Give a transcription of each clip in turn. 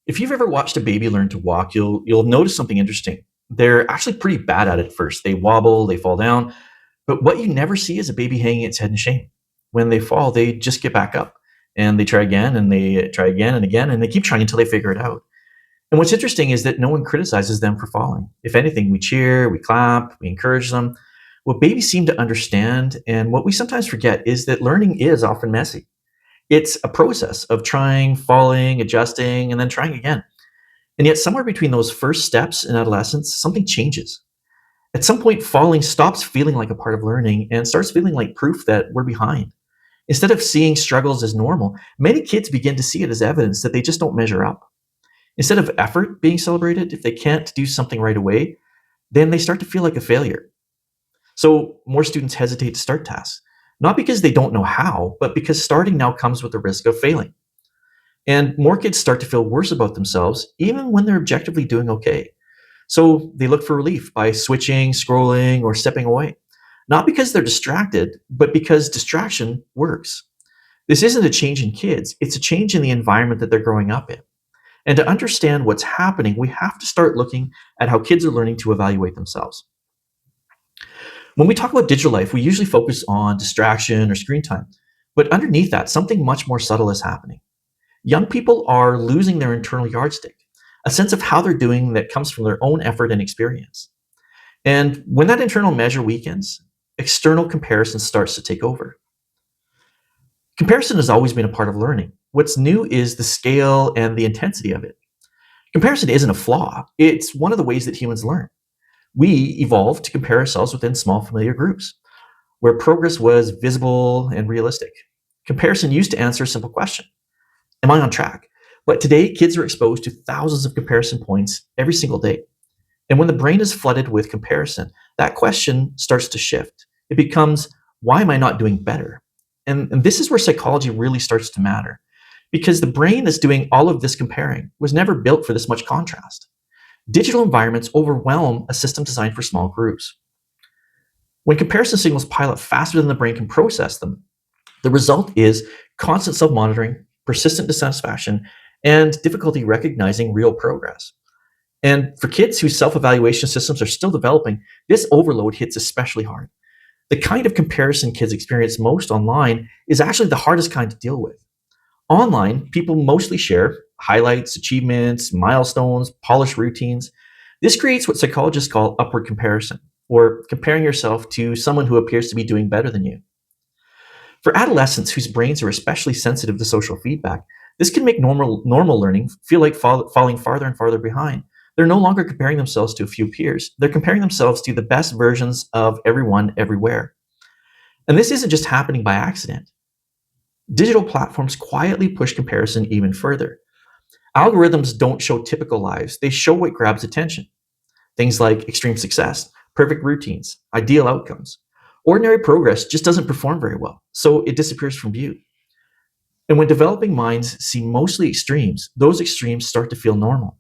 If you've ever watched a baby learn to walk, you'll notice something interesting. They're actually pretty bad at it at first. They wobble, they fall down, but what you never see is a baby hanging its head in shame. When they fall, they just get back up and they try again and they try again and again and they keep trying until they figure it out. And what's interesting is that no one criticizes them for falling. If anything, we cheer, we clap, we encourage them. What babies seem to understand and what we sometimes forget is that learning is often messy. It's a process of trying, falling, adjusting, and then trying again. And yet, somewhere between those first steps in adolescence, something changes. At some point, falling stops feeling like a part of learning and starts feeling like proof that we're behind. Instead of seeing struggles as normal, many kids begin to see it as evidence that they just don't measure up. Instead of effort being celebrated, if they can't do something right away, then they start to feel like a failure. So more students hesitate to start tasks, not because they don't know how, but because starting now comes with the risk of failing. And more kids start to feel worse about themselves, even when they're objectively doing okay. So they look for relief by switching, scrolling, or stepping away. Not because they're distracted, but because distraction works. This isn't a change in kids, it's a change in the environment that they're growing up in. And to understand what's happening, we have to start looking at how kids are learning to evaluate themselves. When we talk about digital life, we usually focus on distraction or screen time. But underneath that, something much more subtle is happening. Young people are losing their internal yardstick, a sense of how they're doing that comes from their own effort and experience. And when that internal measure weakens, external comparison starts to take over. Comparison has always been a part of learning. What's new is the scale and the intensity of it. Comparison isn't a flaw, it's one of the ways that humans learn. We evolved to compare ourselves within small familiar groups, where progress was visible and realistic. Comparison used to answer a simple question: am I on track? But today, kids are exposed to thousands of comparison points every single day. And when the brain is flooded with comparison, that question starts to shift. It becomes, why am I not doing better? And this is where psychology really starts to matter, because the brain that's doing all of this comparing was never built for this much contrast. Digital environments overwhelm a system designed for small groups. When comparison signals pile up faster than the brain can process them, the result is constant self monitoring, persistent dissatisfaction, and difficulty recognizing real progress. And for kids whose self evaluation systems are still developing, this overload hits especially hard. The kind of comparison kids experience most online is actually the hardest kind to deal with. Online, people mostly share highlights, achievements, milestones, polished routines. This creates what psychologists call upward comparison, or comparing yourself to someone who appears to be doing better than you. For adolescents whose brains are especially sensitive to social feedback, this can make normal learning feel like falling farther and farther behind. They're no longer comparing themselves to a few peers. They're comparing themselves to the best versions of everyone everywhere. And this isn't just happening by accident. Digital platforms quietly push comparison even further. Algorithms don't show typical lives, they show what grabs attention. Things like extreme success, perfect routines, ideal outcomes. Ordinary progress just doesn't perform very well, so it disappears from view. And when developing minds see mostly extremes, those extremes start to feel normal.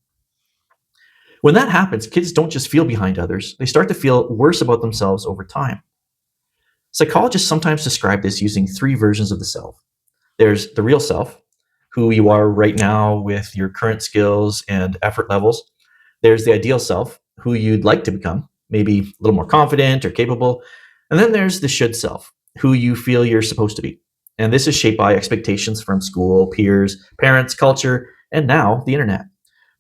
When that happens, kids don't just feel behind others, they start to feel worse about themselves over time. Psychologists sometimes describe this using three versions of the self. There's the real self, who you are right now with your current skills and effort levels. There's the ideal self, who you'd like to become, maybe a little more confident or capable. And then there's the should self, who you feel you're supposed to be. And this is shaped by expectations from school, peers, parents, culture, and now the internet.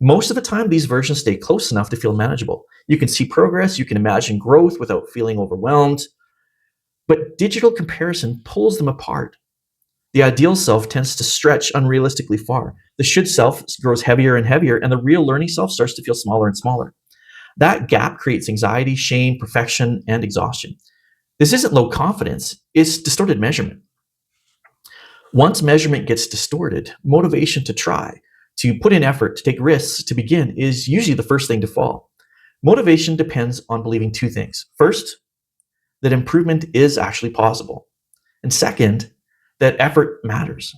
Most of the time, these versions stay close enough to feel manageable. You can see progress, you can imagine growth without feeling overwhelmed. But digital comparison pulls them apart. The ideal self tends to stretch unrealistically far. The should self grows heavier and heavier, and the real learning self starts to feel smaller and smaller. That gap creates anxiety, shame, perfection, and exhaustion. This isn't low confidence, it's distorted measurement. Once measurement gets distorted, motivation to try, to put in effort, to take risks, to begin is usually the first thing to fall. Motivation depends on believing two things. First, that improvement is actually possible. And second, that effort matters.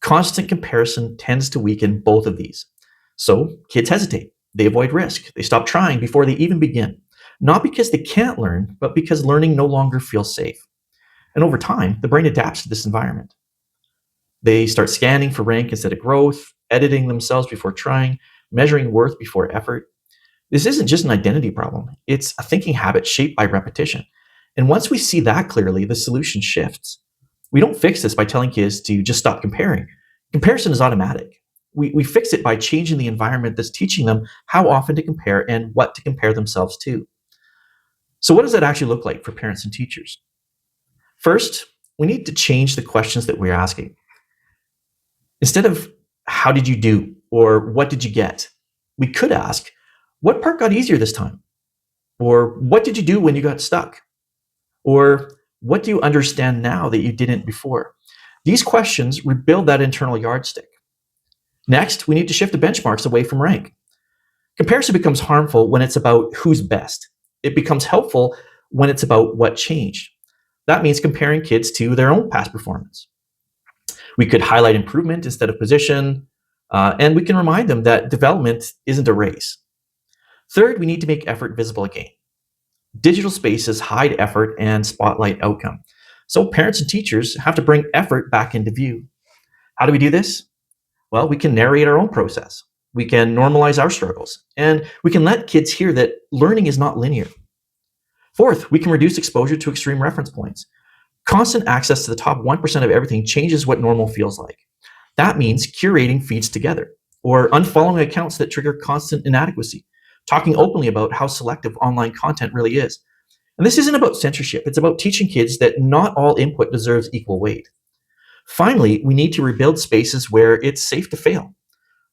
Constant comparison tends to weaken both of these. So kids hesitate. They avoid risk. They stop trying before they even begin. Not because they can't learn, but because learning no longer feels safe. And over time, the brain adapts to this environment. They start scanning for rank instead of growth, editing themselves before trying, measuring worth before effort. This isn't just an identity problem, it's a thinking habit shaped by repetition. And once we see that clearly, the solution shifts. We don't fix this by telling kids to just stop comparing. Comparison is automatic. We fix it by changing the environment that's teaching them how often to compare and what to compare themselves to. So, what does that actually look like for parents and teachers? First, we need to change the questions that we're asking. Instead of how did you do or what did you get, we could ask, what part got easier this time? Or what did you do when you got stuck? Or what do you understand now that you didn't before? These questions rebuild that internal yardstick. Next, we need to shift the benchmarks away from rank. Comparison becomes harmful when it's about who's best. It becomes helpful when it's about what changed. That means comparing kids to their own past performance. We could highlight improvement instead of position, and we can remind them that development isn't a race. Third, we need to make effort visible again. Digital spaces hide effort and spotlight outcome. So parents and teachers have to bring effort back into view. How do we do this? Well, we can narrate our own process. We can normalize our struggles, and we can let kids hear that learning is not linear. Fourth, we can reduce exposure to extreme reference points. Constant access to the top 1% of everything changes what normal feels like. That means curating feeds together, or unfollowing accounts that trigger constant inadequacy, talking openly about how selective online content really is. And this isn't about censorship, it's about teaching kids that not all input deserves equal weight. Finally, we need to rebuild spaces where it's safe to fail.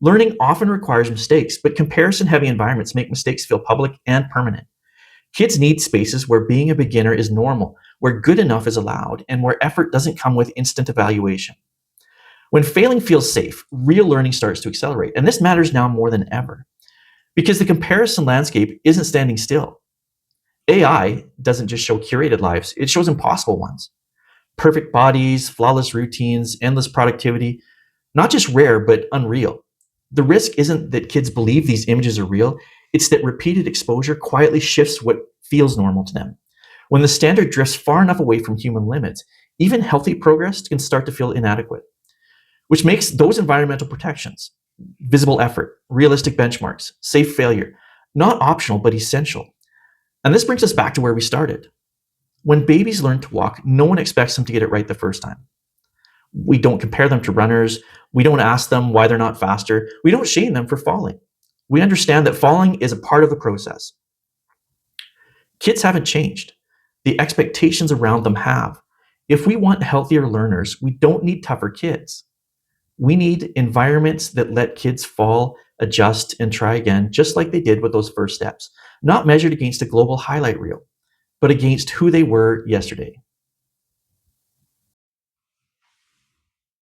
Learning often requires mistakes, but comparison-heavy environments make mistakes feel public and permanent. Kids need spaces where being a beginner is normal, where good enough is allowed, and where effort doesn't come with instant evaluation. When failing feels safe, real learning starts to accelerate, and this matters now more than ever. Because the comparison landscape isn't standing still. AI doesn't just show curated lives, it shows impossible ones. Perfect bodies, flawless routines, endless productivity, not just rare, but unreal. The risk isn't that kids believe these images are real, it's that repeated exposure quietly shifts what feels normal to them. When the standard drifts far enough away from human limits, even healthy progress can start to feel inadequate, which makes those environmental protections, visible effort, realistic benchmarks, safe failure, not optional but essential. And this brings us back to where we started. When babies learn to walk, no one expects them to get it right the first time. We don't compare them to runners. We don't ask them why they're not faster. We don't shame them for falling. We understand that falling is a part of the process. Kids haven't changed. The expectations around them have. If we want healthier learners, we don't need tougher kids. We need environments that let kids fall, adjust, and try again, just like they did with those first steps, not measured against a global highlight reel, but against who they were yesterday.